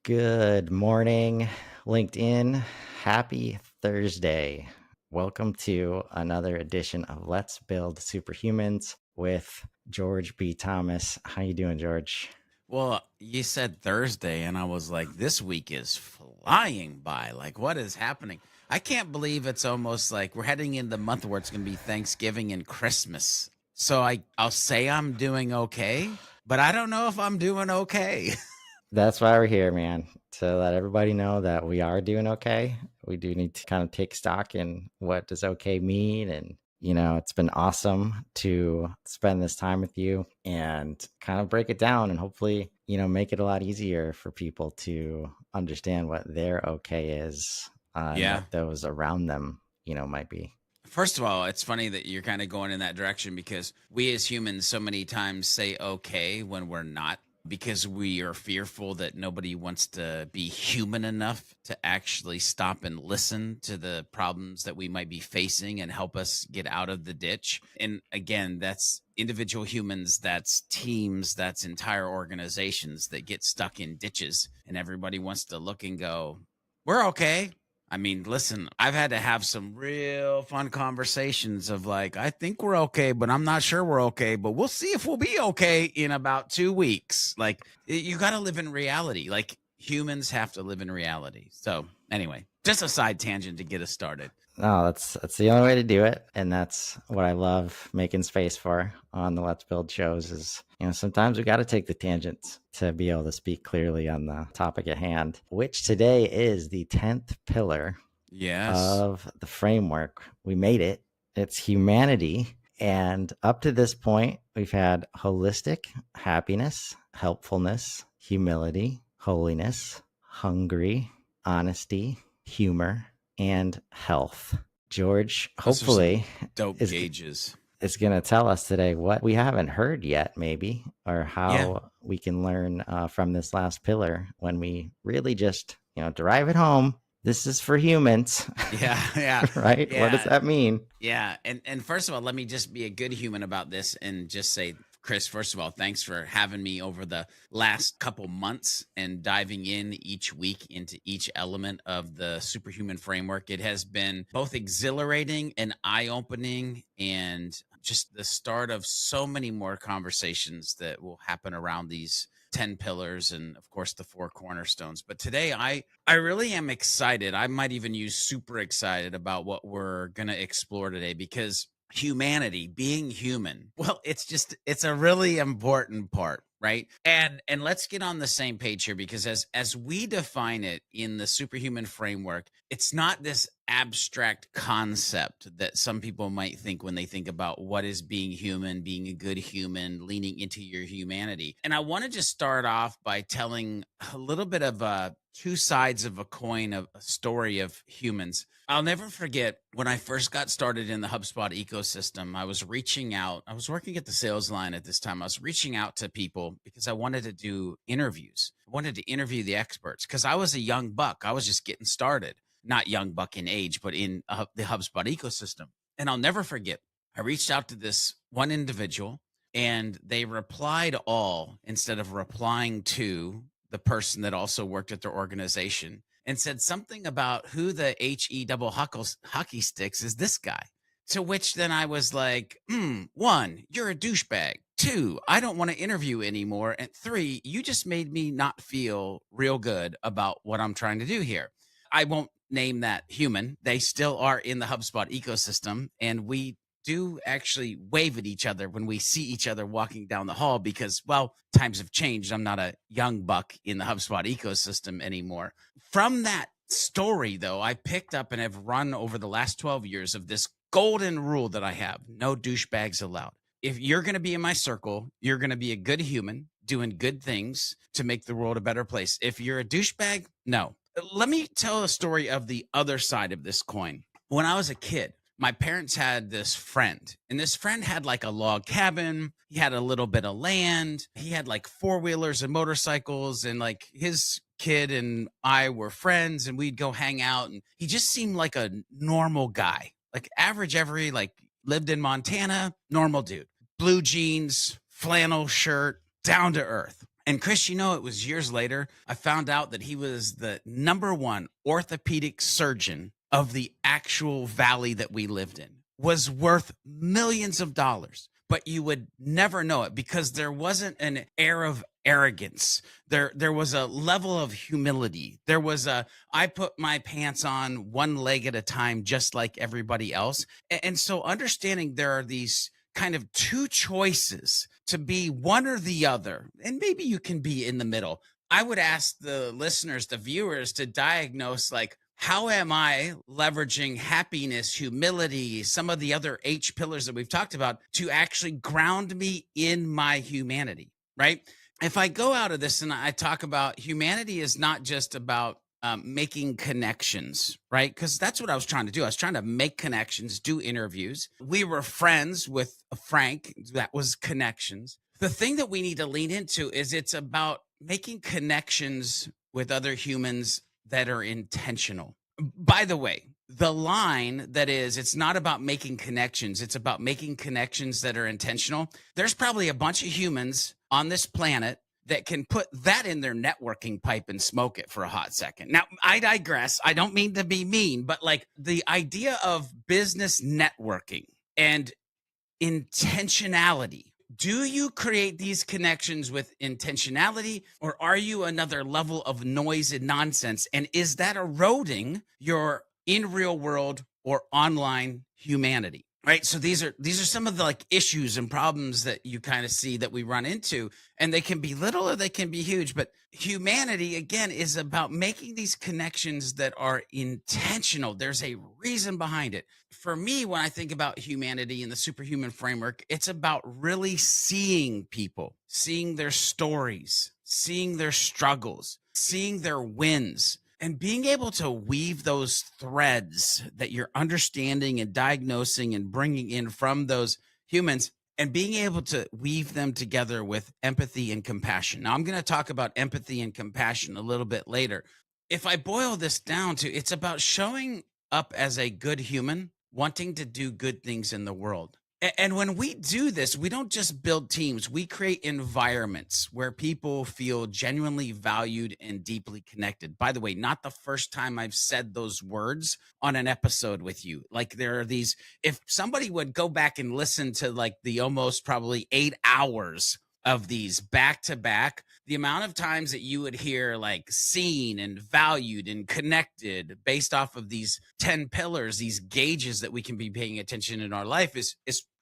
Good morning, LinkedIn. Happy Thursday. Welcome to another edition of Let's Build Superhumans with George B. Thomas. How you doing, George? Well, you said Thursday, and I was like, this week is flying by. Like, what is happening? I can't believe it's almost like we're heading in the month where it's going to be Thanksgiving and Christmas. So I'll say I'm doing okay, but I don't know if I'm doing okay. That's why we're here, man, to let everybody know that we are doing okay. We do need to kind of take stock in what does okay mean. And, it's been awesome to spend this time with you and kind of break it down and hopefully, make it a lot easier for people to understand what their okay is and Yeah. what those around them, might be. First of all, it's funny that you're kind of going in that direction because we as humans so many times say okay when we're not because we are fearful that nobody wants to be human enough to actually stop and listen to the problems that we might be facing and help us get out of the ditch. And again, that's individual humans, that's teams, that's entire organizations that get stuck in ditches and everybody wants to look and go, we're okay. I mean, listen, I've had to have some real fun conversations of like, I think we're okay, but I'm not sure we're okay, but we'll see if we'll be okay in about 2 weeks. Like, you got to live in reality. Like, humans have to live in reality. So, anyway, just a side tangent to get us started. No, that's the only way to do it, and that's what I love making space for on the Let's Build shows. Is sometimes we got to take the tangents to be able to speak clearly on the topic at hand, which today is the 10th pillar Yes. of the framework. We made it. It's humanity, and up to this point, we've had holistic happiness, helpfulness, humility, holiness, hungry, honesty, humor, and health. George, Those are some hopefully, dope is gauges. is going to tell us today what we haven't heard yet, maybe, or Yeah. how we can learn from this last pillar when we really just, drive it home. This is for humans, Yeah. Yeah. right? What does Yeah. that mean? Yeah, and first of all, let me just be a good human about this and just say, Chris, first of all, thanks for having me over the last couple months and diving in each week into each element of the superhuman framework. It has been both exhilarating and eye-opening and just the start of so many more conversations that will happen around these 10 pillars and of course the four cornerstones. But today I really am excited. I might even use super excited about what we're going to explore today because humanity, being human, well, it's a really important part, right? And let's get on the same page here because as we define it in the superhuman framework, it's not this abstract concept that some people might think when they think about what is being human, being a good human, leaning into your humanity. And I want to just start off by telling a little bit of two sides of a coin of a story of humans. I'll never forget when I first got started in the HubSpot ecosystem. I was reaching out. I was working at the sales line at this time. I was reaching out to people because I wanted to do interviews. I wanted to interview the experts because I was a young buck. I was just getting started, not young buck in age, but in the HubSpot ecosystem. And I'll never forget, I reached out to this one individual and they replied all instead of replying to the person that also worked at their organization and said something about who the HE double hockey sticks is this guy. To which then I was like, one, you're a douchebag. Two, I don't want to interview anymore. And three, you just made me not feel real good about what I'm trying to do here. I won't name that human. They still are in the HubSpot ecosystem. And we do actually wave at each other when we see each other walking down the hall because, well, times have changed. I'm not a young buck in the HubSpot ecosystem anymore. From that story, though, I picked up and have run over the last 12 years of this golden rule that I have: no douchebags allowed. If you're going to be in my circle, you're going to be a good human doing good things to make the world a better place. If you're a douchebag, no. Let me tell a story of the other side of this coin. When I was a kid, my parents had this friend, and this friend had like a log cabin. He had a little bit of land. He had like four-wheelers and motorcycles, and like his kid and I were friends, and we'd go hang out. And he just seemed like a normal guy, like average, like lived in Montana, normal dude, blue jeans, flannel shirt, down to earth. And Chris, it was years later, I found out that he was the number one orthopedic surgeon of the actual valley that we lived in, was worth millions of dollars. But you would never know it because there wasn't an air of arrogance. There was a level of humility. There was I put my pants on one leg at a time, just like everybody else. And so understanding there are these kind of two choices to be one or the other, and maybe you can be in the middle. I would ask the listeners, the viewers, to diagnose, like, how am I leveraging happiness, humility, some of the other H pillars that we've talked about to actually ground me in my humanity, right? If I go out of this and I talk about humanity is not just about making connections, right? Because that's what I was trying to do. I was trying to make connections, do interviews. We were friends with Frank. That was connections. The thing that we need to lean into is it's about making connections with other humans that are intentional. By the way, the line that is, it's not about making connections, it's about making connections that are intentional. There's probably a bunch of humans on this planet that can put that in their networking pipe and smoke it for a hot second. Now, I digress. I don't mean to be mean, but like the idea of business networking and intentionality. Do you create these connections with intentionality, or are you another level of noise and nonsense? And is that eroding your in real world or online humanity? Right. So these are some of the like issues and problems that you kind of see that we run into, and they can be little or they can be huge. But humanity, again, is about making these connections that are intentional. There's a reason behind it. For me, when I think about humanity in the superhuman framework, it's about really seeing people, seeing their stories, seeing their struggles, seeing their wins, and being able to weave those threads that you're understanding and diagnosing and bringing in from those humans, and being able to weave them together with empathy and compassion. Now, I'm going to talk about empathy and compassion a little bit later. If I boil this down to, it's about showing up as a good human, wanting to do good things in the world. And when we do this, we don't just build teams, we create environments where people feel genuinely valued and deeply connected. By the way, not the first time I've said those words on an episode with you. Like, there are these, if somebody would go back and listen to like the almost probably 8 hours of these back to back, the amount of times that you would hear like seen and valued and connected based off of these 10 pillars, these gauges that we can be paying attention in our life is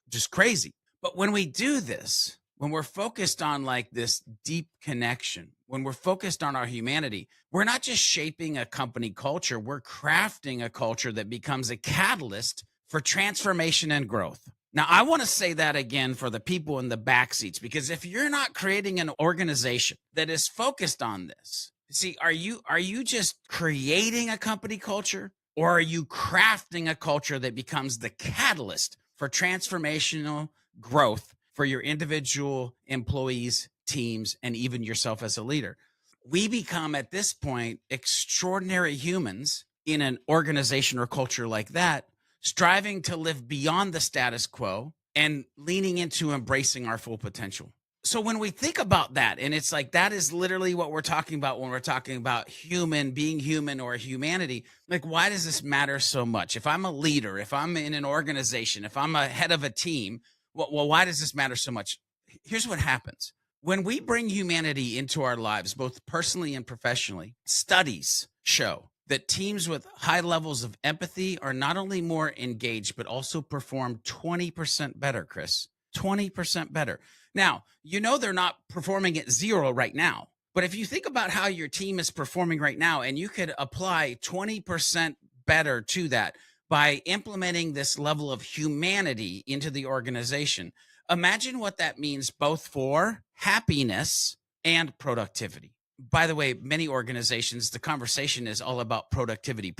just crazy. But when we do this, when we're focused on like this deep connection, when we're focused on our humanity, we're not just shaping a company culture, we're crafting a culture that becomes a catalyst for transformation and growth. Now, I want to say that again for the people in the back seats, because if you're not creating an organization that is focused on this, see, are you just creating a company culture, or are you crafting a culture that becomes the catalyst for transformational growth for your individual employees, teams, and even yourself as a leader? We become, at this point, extraordinary humans in an organization or culture like that, striving to live beyond the status quo and leaning into embracing our full potential. So when we think about that, and it's like, that is literally what we're talking about when we're talking about being human or humanity. Like, why does this matter so much? If I'm a leader, if I'm in an organization, if I'm a head of a team, well, why does this matter so much? Here's what happens. When we bring humanity into our lives, both personally and professionally, studies show that teams with high levels of empathy are not only more engaged, but also perform 20% better, Chris. 20% better. Now, they're not performing at zero right now, but if you think about how your team is performing right now, and you could apply 20% better to that by implementing this level of humanity into the organization, imagine what that means both for happiness and productivity. By the way, many organizations, the conversation is all about productivity.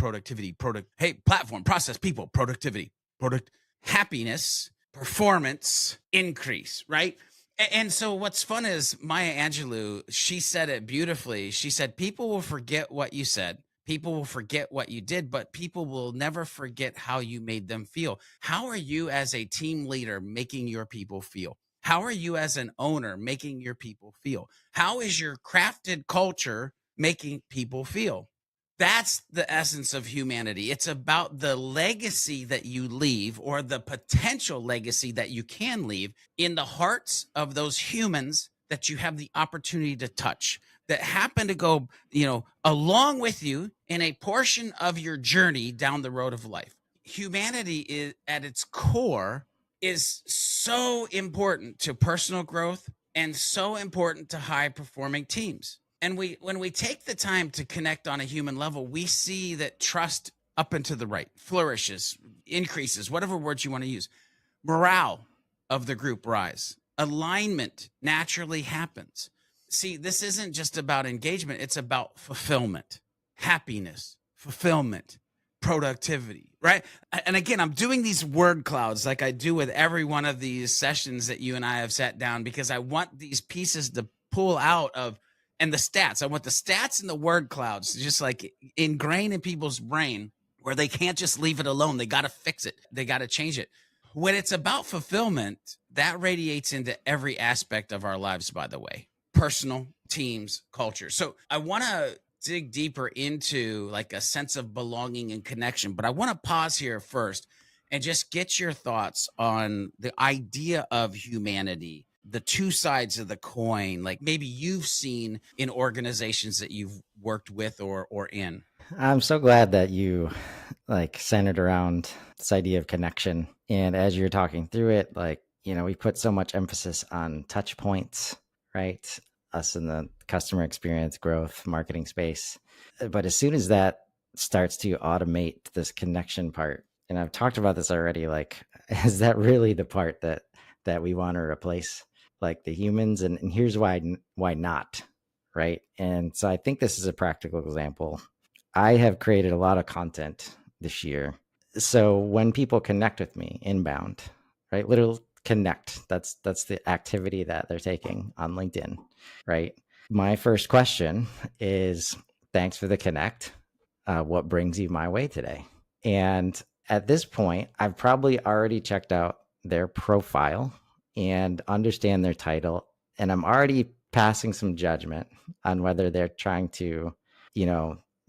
Hey, platform, process, people, productivity, happiness, performance, increase, right? And so what's fun is Maya Angelou, she said it beautifully. She said, people will forget what you said. People will forget what you did, but people will never forget how you made them feel. How are you as a team leader making your people feel? How are you as an owner making your people feel? How is your crafted culture making people feel? That's the essence of humanity. It's about the legacy that you leave, or the potential legacy that you can leave in the hearts of those humans that you have the opportunity to touch, that happen to go, along with you in a portion of your journey down the road of life. Humanity is at its core is so important to personal growth and so important to high performing teams. And when we take the time to connect on a human level, we see that trust up and to the right flourishes, increases, whatever words you want to use. Morale of the group rise. Alignment naturally happens. See, this isn't just about engagement, it's about fulfillment, happiness, fulfillment, productivity, right? And again, I'm doing these word clouds like I do with every one of these sessions that you and I have sat down, because I want these pieces to pull out of, and the stats. I want the stats and the word clouds to just like ingrain in people's brain, where they can't just leave it alone. They got to fix it. They got to change it. When it's about fulfillment, that radiates into every aspect of our lives, by the way, personal, teams, culture. So I want to dig deeper into like a sense of belonging and connection, but I want to pause here first and just get your thoughts on the idea of humanity, the two sides of the coin, like maybe you've seen in organizations that you've worked with or in. I'm so glad that you like centered around this idea of connection. And as you're talking through it, like, we put so much emphasis on touch points, right? Us in the customer experience, growth, marketing space. But as soon as that starts to automate this connection part, and I've talked about this already, like, is that really the part that we want to replace, like the humans? And here's why not, right? And so I think this is a practical example. I have created a lot of content this year. So when people connect with me inbound, right? Little connect. That's the activity that they're taking on LinkedIn, right? My first question is, thanks for the connect. What brings you my way today? And at this point, I've probably already checked out their profile and understand their title. And I'm already passing some judgment on whether they're trying to,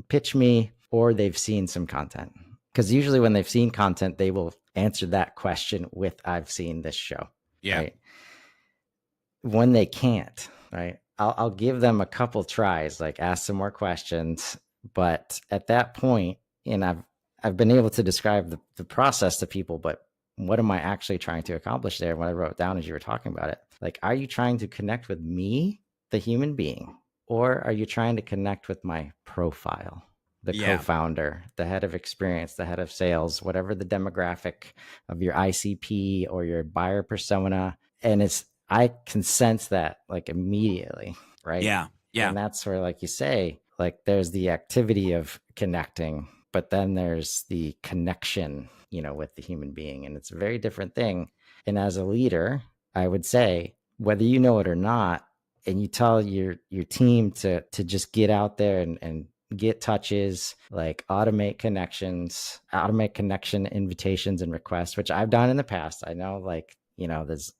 pitch me or they've seen some content. Because usually when they've seen content, they will answer that question with, I've seen this show. Yeah. Right. When they can't, right, I'll give them a couple tries, like ask some more questions. But at that point, and I've been able to describe the process to people, but what am I actually trying to accomplish there? What I wrote down as you were talking about it, like, are you trying to connect with me, the human being, or are you trying to connect with my profile, the co-founder, the head of experience, the head of sales, whatever the demographic of your ICP or your buyer persona? And I can sense that like immediately, right? Yeah. And that's where, like you say, like there's the activity of connecting, but then there's the connection, with the human being. And it's a very different thing. And as a leader, I would say, whether you know it or not, and you tell your team to just get out there and get touches, like automate connection invitations and requests, which I've done in the past. I know, like, there's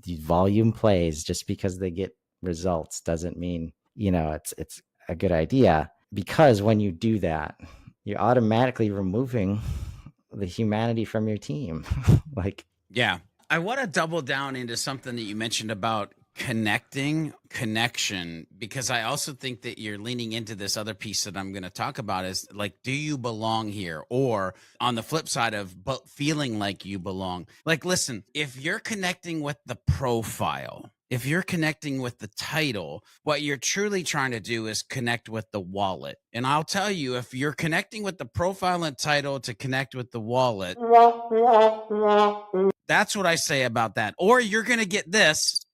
these volume plays. Just because they get results doesn't mean, it's a good idea, because when you do that, you're automatically removing the humanity from your team. Like, yeah. I want to double down into something that you mentioned about connection, because I also think that you're leaning into this other piece that I'm going to talk about is like, do you belong here? Or on the flip side of feeling like you belong. Like, listen, if you're connecting with the profile, if you're connecting with the title, what you're truly trying to do is connect with the wallet. And I'll tell you, if you're connecting with the profile and title to connect with the wallet, that's what I say about that. Or you're going to get this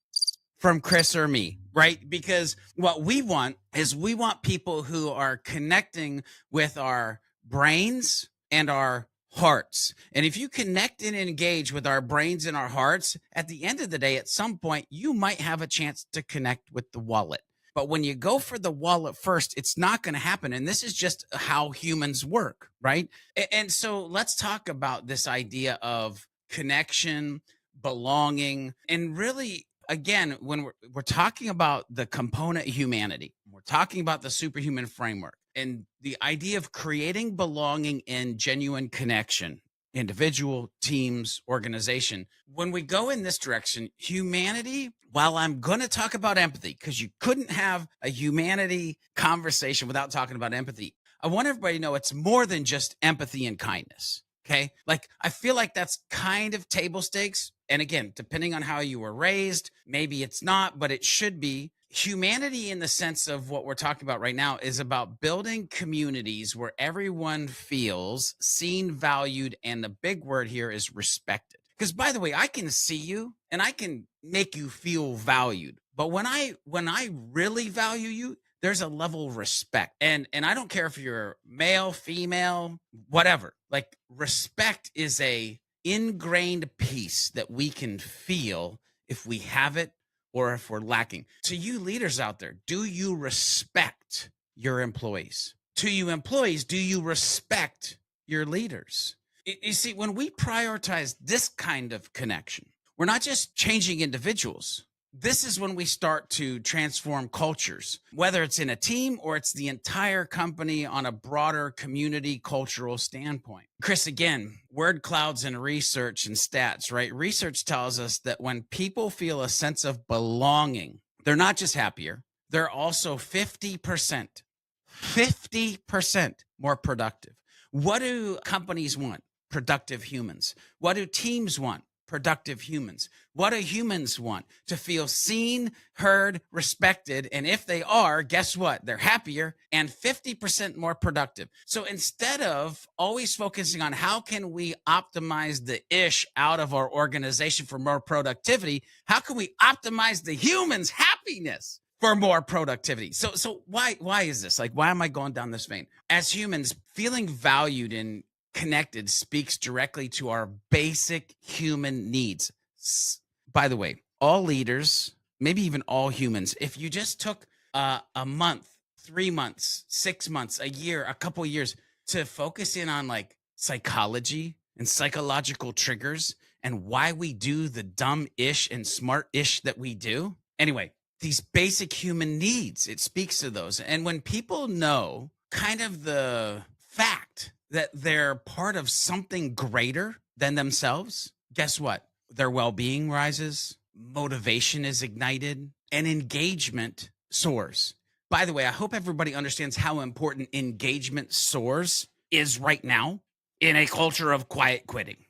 from Chris or me, right? Because what we want is we want people who are connecting with our brains and our hearts. And if you connect and engage with our brains and our hearts, at the end of the day, at some point, you might have a chance to connect with the wallet. But when you go for the wallet first, it's not going to happen. And this is just how humans work, right? And so let's talk about this idea of connection belonging, and really, again, when we're talking about the component humanity, we're talking about the superhuman framework and the idea of creating belonging and genuine connection, individual, teams, organization. When we go in this direction, humanity, while I'm going to talk about empathy, because you couldn't have a humanity conversation without talking about empathy, I want everybody to know it's more than just empathy and kindness. Okay. Like, I feel like that's kind of table stakes. And again, depending on how you were raised, maybe it's not, but it should be. Humanity, in the sense of what we're talking about right now, is about building communities where everyone feels seen, valued, and the big word here is respected. Because, by the way, I can see you and I can make you feel valued. But when I really value you, there's a level of respect. And I don't care if you're male, female, whatever. Like, respect is a ingrained piece that we can feel if we have it or if we're lacking. To you leaders out there, do you respect your employees? To you employees, do you respect your leaders? You see, when we prioritize this kind of connection, we're not just changing individuals. This is when we start to transform cultures, whether it's in a team or it's the entire company on a broader community cultural standpoint. Chris, again, word clouds and research and stats, right? Research tells us that when people feel a sense of belonging, they're not just happier, they're also 50% more productive. What do companies want? Productive humans. What do teams want? Productive humans. What do humans want? To feel seen, heard, respected. And if they are, guess what? They're happier and 50% more productive. So instead of always focusing on how can we optimize the ish out of our organization for more productivity, how can we optimize the humans' happiness for more productivity? So why is this? Like, why am I going down this vein? As humans, feeling valued and connected speaks directly to our basic human needs. By the way, all leaders, maybe even all humans, if you just took a month, 3 months, 6 months, a year, a couple of years to focus in on like psychology and psychological triggers and why we do the dumb-ish and smart-ish that we do. Anyway, these basic human needs, it speaks to those. And when people know kind of the fact that they're part of something greater than themselves, guess what? Their well-being rises, motivation is ignited, and engagement soars. By the way, I hope everybody understands how important engagement soars is right now in a culture of quiet quitting.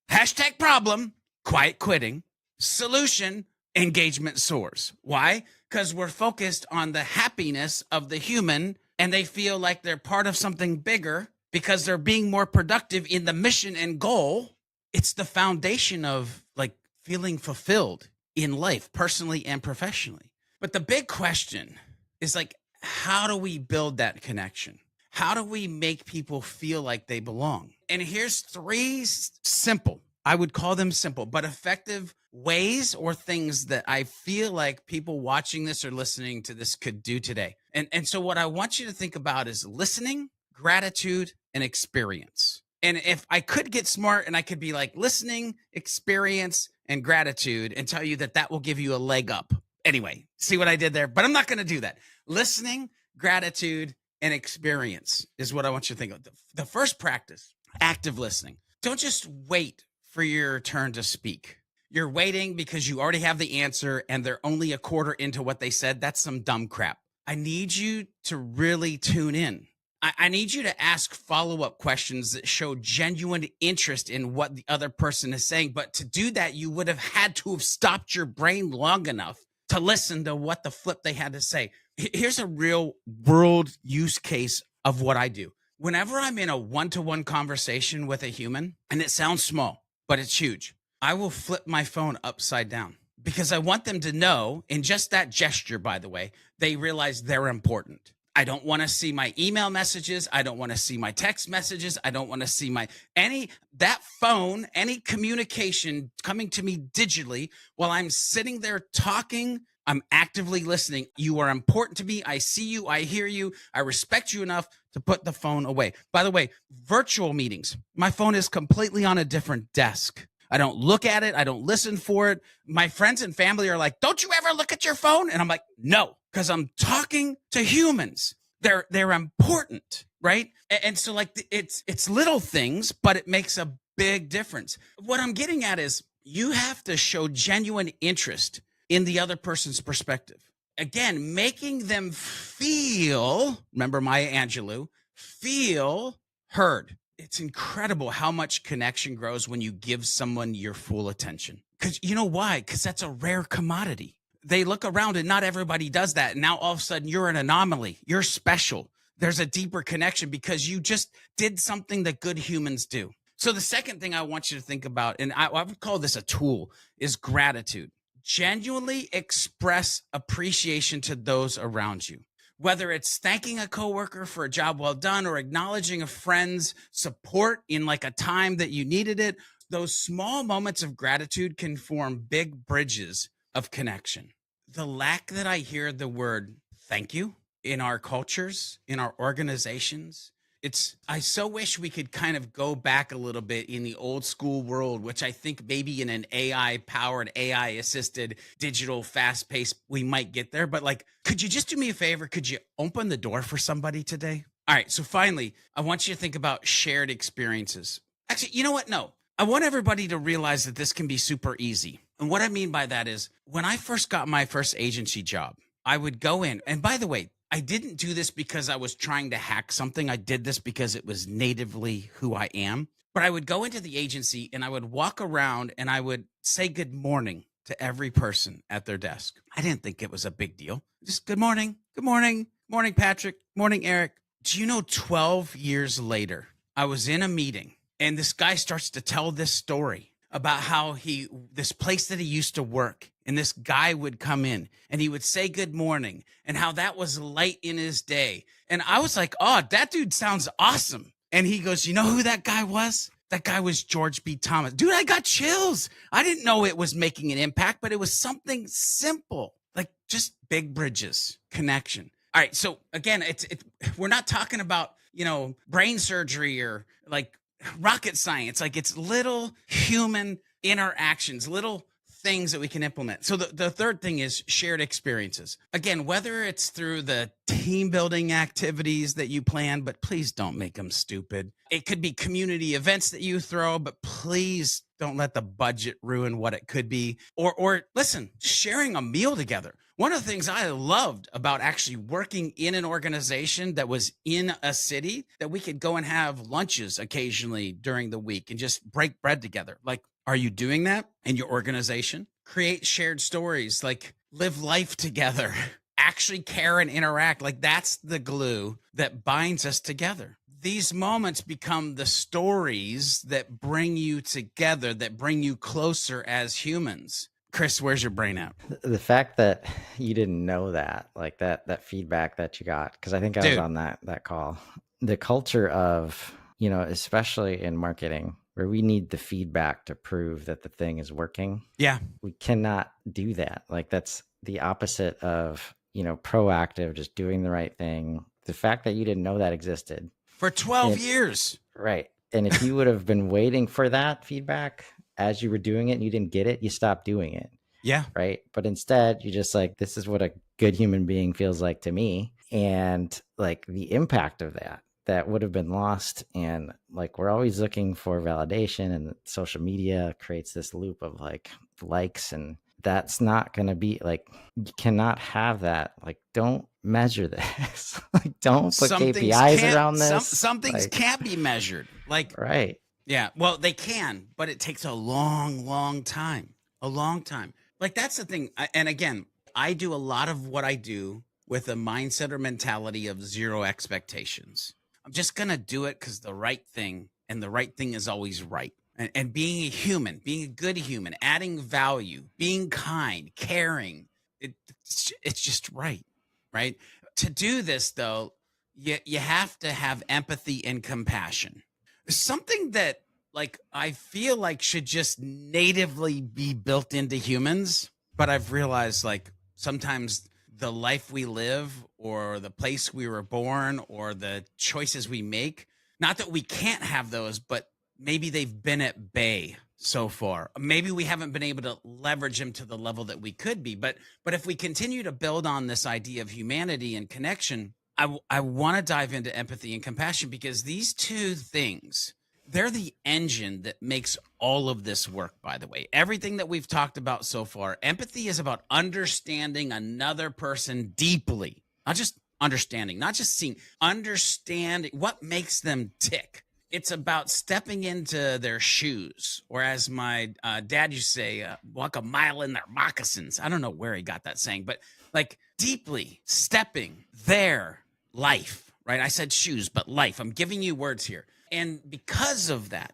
Hashtag problem, quiet quitting. Solution, engagement soars. Why? Because we're focused on the happiness of the human and they feel like they're part of something bigger because they're being more productive in the mission and goal. It's the foundation of like feeling fulfilled in life, personally and professionally. But the big question is like, how do we build that connection? How do we make people feel like they belong? And here's 3 simple, I would call them simple, but effective ways or things that I feel like people watching this or listening to this could do today. And so what I want you to think about is listening, gratitude, and experience. And if I could get smart and I could be like listening, experience, and gratitude and tell you that that will give you a leg up. Anyway, see what I did there? But I'm not going to do that. Listening, gratitude, and experience is what I want you to think of. The first practice, active listening. Don't just wait for your turn to speak. You're waiting because you already have the answer and they're only a quarter into what they said. That's some dumb crap. I need you to really tune in. I need you to ask follow-up questions that show genuine interest in what the other person is saying. But to do that, you would have had to have stopped your brain long enough to listen to what the flip they had to say. Here's a real world use case of what I do. Whenever I'm in a one-to-one conversation with a human, and it sounds small, but it's huge, I will flip my phone upside down because I want them to know, in just that gesture, by the way, they realize they're important. I don't want to see my email messages. I don't want to see my text messages. I don't want to see that phone, any communication coming to me digitally while I'm sitting there talking. I'm actively listening. You are important to me. I see you. I hear you. I respect you enough to put the phone away. By the way, virtual meetings, my phone is completely on a different desk. I don't look at it. I don't listen for it. My friends and family are like, don't you ever look at your phone? And I'm like, no, because I'm talking to humans. They're important, right? And so like it's little things, but it makes a big difference. What I'm getting at is you have to show genuine interest in the other person's perspective. Again, making them feel, remember Maya Angelou, feel heard. It's incredible how much connection grows when you give someone your full attention. Because you know why? Because that's a rare commodity. They look around and not everybody does that. And now all of a sudden you're an anomaly. You're special. There's a deeper connection because you just did something that good humans do. So the second thing I want you to think about, and I would call this a tool, is gratitude. Genuinely express appreciation to those around you. Whether it's thanking a coworker for a job well done or acknowledging a friend's support in like a time that you needed it, those small moments of gratitude can form big bridges of connection. The lack that I hear the word thank you in our cultures, in our organizations, I so wish we could kind of go back a little bit in the old school world, which I think maybe in an AI powered, AI assisted, digital, fast paced, we might get there. But like, could you just do me a favor? Could you open the door for somebody today? All right. So finally, I want you to think about shared experiences. Actually, you know what? No, I want everybody to realize that this can be super easy. And what I mean by that is when I first got my first agency job, I would go in. And by the way, I didn't do this because I was trying to hack something. I did this because it was natively who I am. But I would go into the agency and I would walk around and I would say good morning to every person at their desk. I didn't think it was a big deal. Just good morning, morning, Patrick, morning, Eric. Do you know 12 years later, I was in a meeting and this guy starts to tell this story about how this place that he used to work, and this guy would come in and he would say good morning and how that was light in his day. And I was like, oh, that dude sounds awesome. And he goes, you know who that guy was? That guy was George B. Thomas. Dude, I got chills. I didn't know it was making an impact, but it was something simple, like just big bridges, connection. All right. So again, we're not talking about, brain surgery or like rocket science. Like it's little human interactions, little things that we can implement. So the third thing is shared experiences. Again, whether it's through the team building activities that you plan, but please don't make them stupid. It could be community events that you throw, but please don't let the budget ruin what it could be. Or listen, sharing a meal together. One of the things I loved about actually working in an organization that was in a city, that we could go and have lunches occasionally during the week and just break bread together. Like, are you doing that in your organization? Create shared stories, like live life together, actually care and interact. Like that's the glue that binds us together. These moments become the stories that bring you together, that bring you closer as humans. Chris, where's your brain at? The fact that you didn't know that, like that feedback that you got, because I think I was on that call. The culture of, especially in marketing, where we need the feedback to prove that the thing is working. Yeah. We cannot do that. Like that's the opposite of, proactive, just doing the right thing. The fact that you didn't know that existed. For 12 years. Right. And if you would have been waiting for that feedback as you were doing it and you didn't get it, you stopped doing it. Yeah. Right. But instead, you just like, this is what a good human being feels like to me. And like the impact of that would have been lost. And like, we're always looking for validation, and social media creates this loop of like likes, and that's not going to be like, you cannot have that. Like, don't measure this. Like, don't put KPIs around this. Some things can't be measured. Like, right. Yeah. Well, they can, but it takes a long, long time. A long time. Like that's the thing. And again, I do a lot of what I do with a mindset or mentality of zero expectations. I'm just going to do it because the right thing, and the right thing is always right. And being a human, being a good human, adding value, being kind, caring, it's just right. Right. To do this, though, you have to have empathy and compassion. Something that like I feel like should just natively be built into humans, but I've realized like sometimes the life we live or the place we were born or the choices we make, not that we can't have those, but maybe they've been at bay so far. Maybe we haven't been able to leverage them to the level that we could be. But if we continue to build on this idea of humanity and connection, I want to dive into empathy and compassion, because these two things, they're the engine that makes all of this work, by the way. Everything that we've talked about so far, empathy is about understanding another person deeply, not just understanding, not just seeing, understanding what makes them tick. It's about stepping into their shoes, or as my dad used to say, walk a mile in their moccasins. I don't know where he got that saying, but like deeply stepping their life, right? I said shoes, but life. I'm giving you words here. And because of that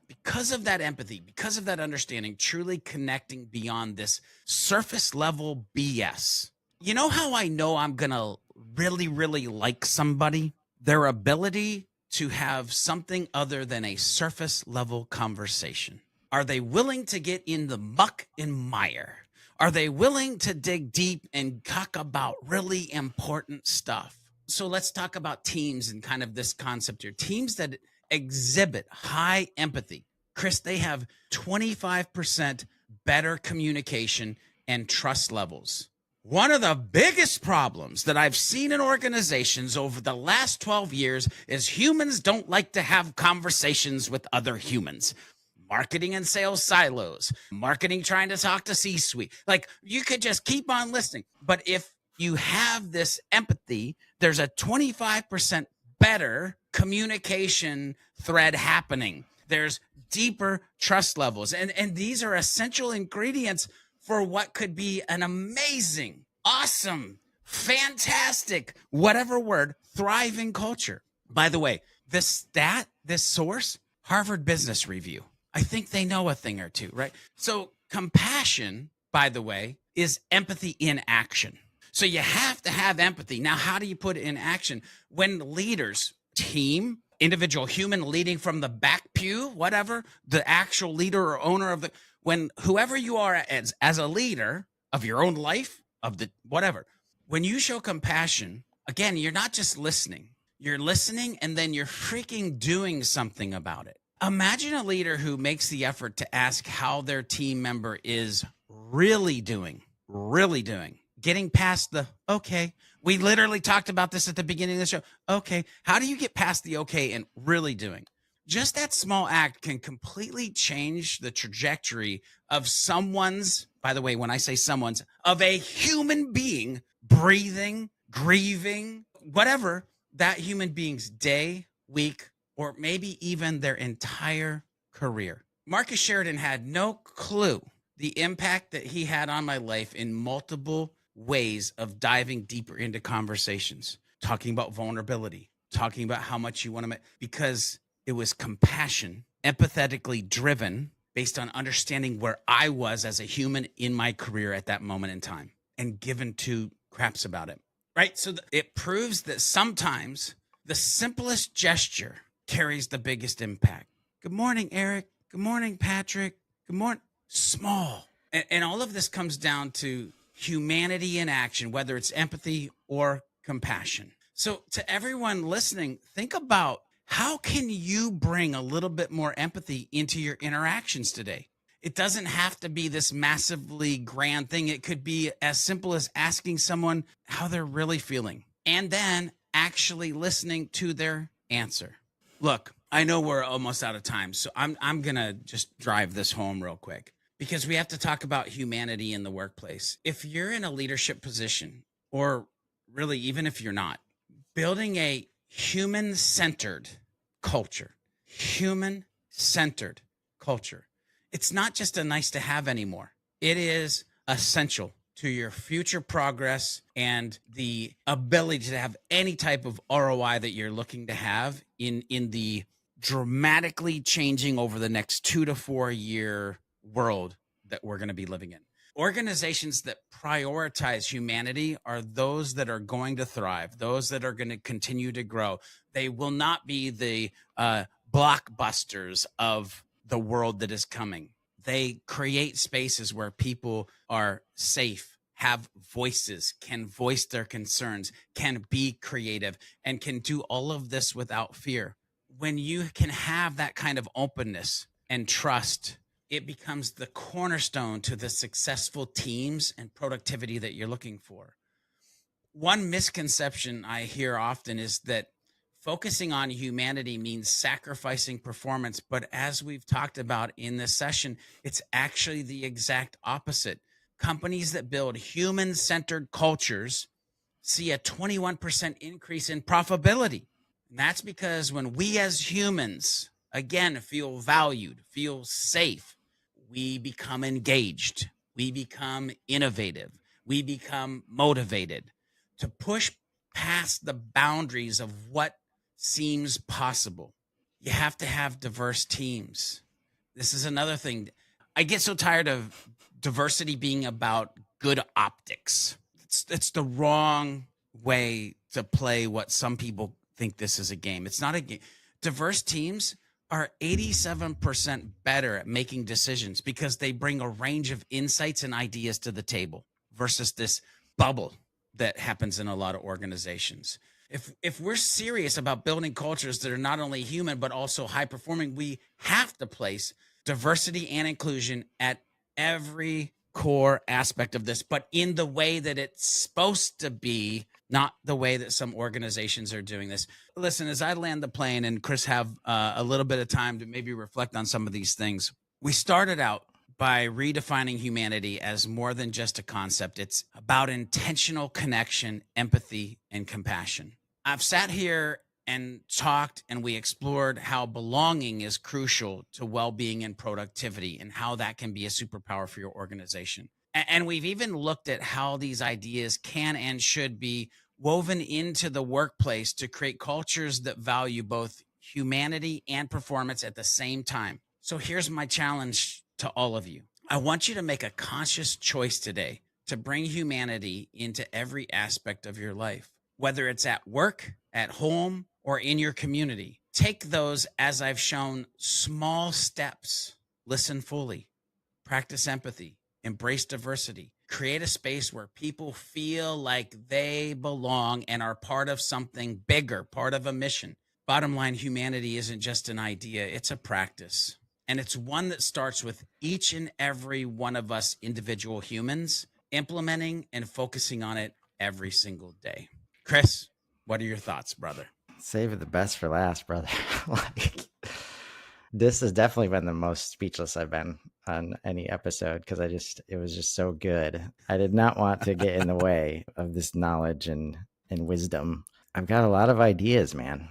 empathy, because of that understanding, truly connecting beyond this surface level BS. You know how I know I'm going to really, really like somebody? Their ability to have something other than a surface level conversation. Are they willing to get in the muck and mire? Are they willing to dig deep and talk about really important stuff? So let's talk about teams and kind of this concept here. Teams that exhibit high empathy, Chris, they have 25% better communication and trust levels. One of the biggest problems that I've seen in organizations over the last 12 years is humans don't like to have conversations with other humans. Marketing and sales silos, marketing trying to talk to C-suite. Like, you could just keep on listening. But if you have this empathy, there's a 25% better communication thread happening. There's deeper trust levels. And these are essential ingredients for what could be an amazing, awesome, fantastic, whatever word, thriving culture. By the way, this stat, this source, Harvard Business Review. I think they know a thing or two, right? So compassion, by the way, is empathy in action. So you have to have empathy. Now, how do you put it in action? When leaders, team, individual human leading from the back pew, whatever, the actual leader or owner of the, when whoever you are as a leader of your own life, of the whatever, when you show compassion, again, you're not just listening. You're listening and then you're freaking doing something about it. Imagine a leader who makes the effort to ask how their team member is really doing, getting past the, okay, we literally talked about this at the beginning of the show. Okay, how do you get past the okay and really doing? Just that small act can completely change the trajectory of someone's, by the way, when I say someone's, of a human being breathing, grieving, whatever, that human being's day, week, or maybe even their entire career. Marcus Sheridan had no clue the impact that he had on my life in multiple ways of diving deeper into conversations, talking about vulnerability, talking about how much you want to make, because it was compassion, empathetically driven, based on understanding where I was as a human in my career at that moment in time, and given two craps about it, right? So it proves that sometimes the simplest gesture carries the biggest impact. Good morning, Eric. Good morning, Patrick. Good morning. Small. And all of this comes down to humanity in action, whether it's empathy or compassion. So to everyone listening, think about, how can you bring a little bit more empathy into your interactions today? It doesn't have to be this massively grand thing. It could be as simple as asking someone how they're really feeling and then actually listening to their answer. Look, I know we're almost out of time, so I'm going to just drive this home real quick, because we have to talk about humanity in the workplace. If you're in a leadership position, or really even if you're not, building a human-centered culture, it's not just a nice to have anymore. It is essential to your future progress and the ability to have any type of ROI that you're looking to have in the dramatically changing over the next 2 to 4 year world that we're going to be living in. Organizations that prioritize humanity are those that are going to thrive, those that are going to continue to grow. They will not be the blockbusters of the world that is coming. They create spaces where people are safe, have voices, can voice their concerns, can be creative, and can do all of this without fear. when you can have that kind of openness and trust, it becomes the cornerstone to the successful teams and productivity that you're looking for. One misconception I hear often is that focusing on humanity means sacrificing performance. But as we've talked about in this session, it's actually the exact opposite. Companies that build human centered cultures see a 21% increase in profitability. And that's because when we as humans, again, feel valued, feel safe, we become engaged, we become innovative, we become motivated to push past the boundaries of what seems possible. You have to have diverse teams. This is another thing. I get so tired of diversity being about good optics. It's the wrong way to play what some people think this is a game. It's not a game. Diverse teams are 87% better at making decisions because they bring a range of insights and ideas to the table versus this bubble that happens in a lot of organizations. If we're serious about building cultures that are not only human but also high performing, we have to place diversity and inclusion at every core aspect of this, but in the way that it's supposed to be, not the way that some organizations are doing this. Listen, as I land the plane and Chris have a little bit of time to maybe reflect on some of these things, we started out by redefining humanity as more than just a concept. It's about intentional connection, empathy, and compassion. I've sat here and talked and we explored how belonging is crucial to well-being and productivity and how that can be a superpower for your organization. And we've even looked at how these ideas can and should be woven into the workplace to create cultures that value both humanity and performance at the same time. So here's my challenge to all of you. I want you to make a conscious choice today to bring humanity into every aspect of your life, whether it's at work, at home, or in your community. Take those, as I've shown, small steps. Listen fully, practice empathy, embrace diversity, create a space where people feel like they belong and are part of something bigger, part of a mission. Bottom line, humanity isn't just an idea, it's a practice. And it's one that starts with each and every one of us individual humans implementing and focusing on it every single day. Chris, what are your thoughts, brother? Save the best for last, brother. Like, this has definitely been the most speechless I've been on any episode because it was just so good. I did not want to get in the way of this knowledge and wisdom. I've got a lot of ideas, man.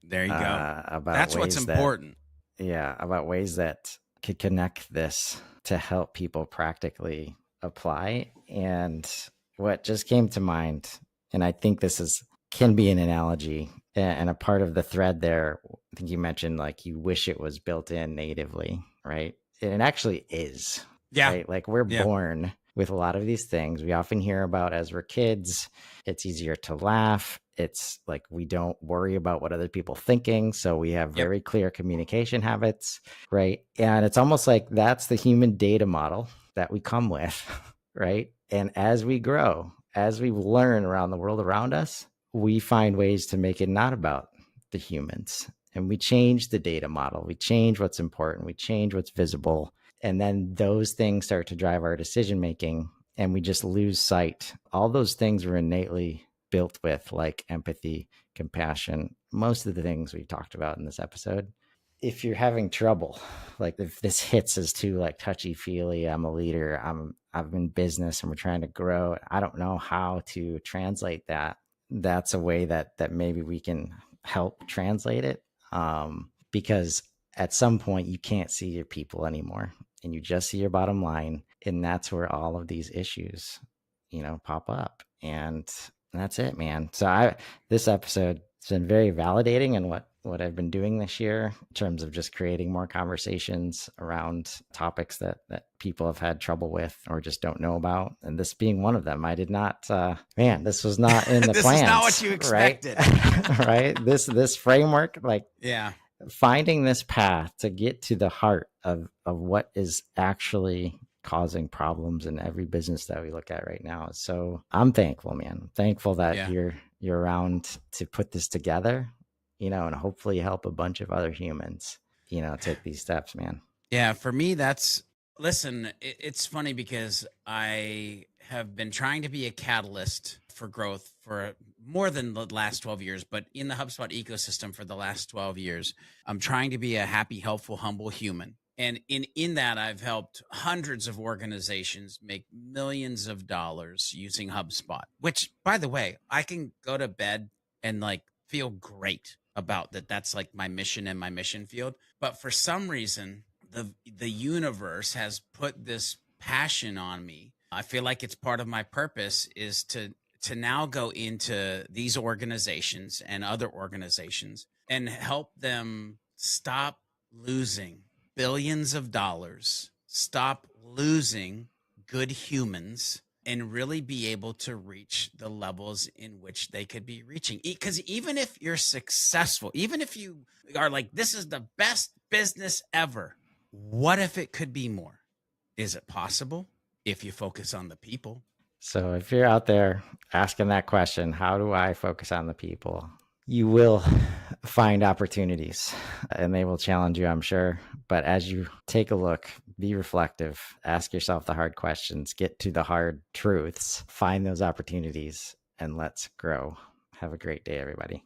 There you go. About that's what's important. About ways that could connect this to help people practically apply. And what just came to mind, and I think can be an analogy and a part of the thread there. I think you mentioned like you wish it was built in natively, right? And it actually is. Yeah. Right? Like we're born with a lot of these things we often hear about as we're kids. It's easier to laugh. It's like we don't worry about what other people are thinking. So we have very clear communication habits, right? And it's almost like that's the human data model that we come with, right? And as we grow, as we learn around the world around us, we find ways to make it not about the humans. And we change the data model. We change what's important. We change what's visible. And then those things start to drive our decision making. And we just lose sight. All those things were innately built with, like empathy, compassion, most of the things we talked about in this episode. If you're having trouble, like if this hits as too like touchy feely, I'm a leader, I'm in business and we're trying to grow, I don't know how to translate that. That's a way that maybe we can help translate it. Because at some point you can't see your people anymore and you just see your bottom line. And that's where all of these issues, pop up. And that's it, man. So this episode has been very validating in what I've been doing this year in terms of just creating more conversations around topics that people have had trouble with or just don't know about. And this being one of them. I did not, this was not in the this plans. This is not what you expected. Right? Right? This framework, yeah. Finding this path to get to the heart of what is actually causing problems in every business that we look at right now. So I'm thankful, man. I'm thankful that you're around to put this together. and hopefully help a bunch of other humans, take these steps, man. Yeah, for me, listen, it's funny because I have been trying to be a catalyst for growth for more than the last 12 years, but in the HubSpot ecosystem for the last 12 years, I'm trying to be a happy, helpful, humble human. And in that, I've helped hundreds of organizations make millions of dollars using HubSpot, which, by the way, I can go to bed and like feel great about that. That's like my mission and my mission field. But for some reason, the universe has put this passion on me. I feel like it's part of my purpose is to now go into these organizations and other organizations and help them stop losing billions of dollars, stop losing good humans, and really be able to reach the levels in which they could be reaching. Because even if you're successful, even if you are like, this is the best business ever, what if it could be more? Is it possible if you focus on the people? So if you're out there asking that question, how do I focus on the people? You will find opportunities and they will challenge you, I'm sure. But as you take a look, be reflective, ask yourself the hard questions, get to the hard truths, find those opportunities, and let's grow. Have a great day, everybody.